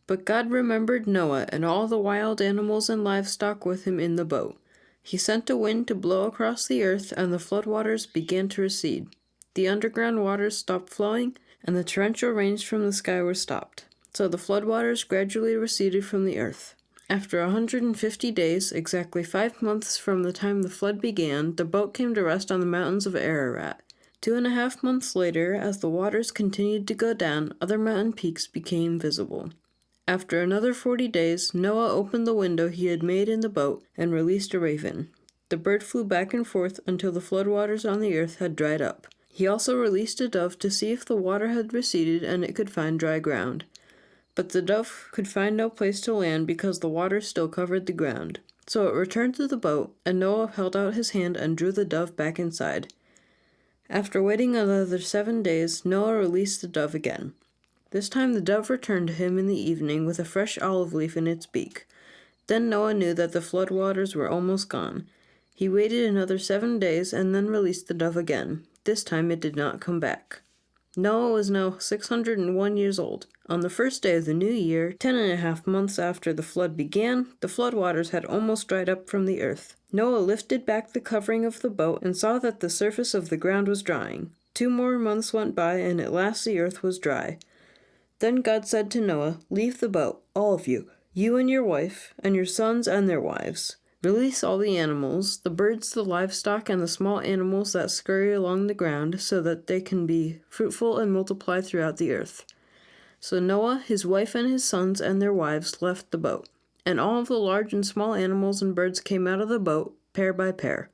But God remembered Noah and all the wild animals and livestock with him in the boat. He sent a wind to blow across the earth, and the floodwaters began to recede. The underground waters stopped flowing, and the torrential rains from the sky were stopped. So the floodwaters gradually receded from the earth. After 150 days, exactly 5 months from the time the flood began, the boat came to rest on the mountains of Ararat. 2.5 months later, as the waters continued to go down, other mountain peaks became visible. After another 40 days, Noah opened the window he had made in the boat and released a raven. The bird flew back and forth until the floodwaters on the earth had dried up. He also released a dove to see if the water had receded and it could find dry ground. But the dove could find no place to land because the water still covered the ground. So it returned to the boat, and Noah held out his hand and drew the dove back inside. After waiting another 7 days, Noah released the dove again. This time the dove returned to him in the evening with a fresh olive leaf in its beak. Then Noah knew that the flood waters were almost gone. He waited another 7 days and then released the dove again. This time it did not come back. Noah was now 601 years old. On the first day of the new year, 10.5 months after the flood began, the flood waters had almost dried up from the earth. Noah lifted back the covering of the boat and saw that the surface of the ground was drying. 2 more months went by, and at last the earth was dry. Then God said to Noah, "Leave the boat, all of you, you and your wife, and your sons and their wives. Release all the animals, the birds, the livestock, and the small animals that scurry along the ground, so that they can be fruitful and multiply throughout the earth." So Noah, his wife, and his sons and their wives left the boat. And all of the large and small animals and birds came out of the boat, pair by pair.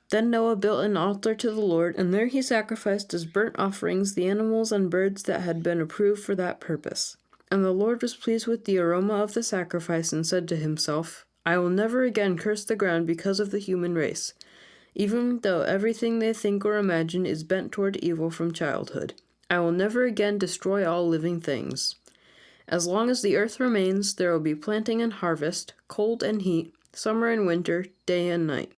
Then Noah built an altar to the Lord, and there he sacrificed as burnt offerings the animals and birds that had been approved for that purpose. And the Lord was pleased with the aroma of the sacrifice and said to himself, "I will never again curse the ground because of the human race, even though everything they think or imagine is bent toward evil from childhood. I will never again destroy all living things. As long as the earth remains, there will be planting and harvest, cold and heat, summer and winter, day and night.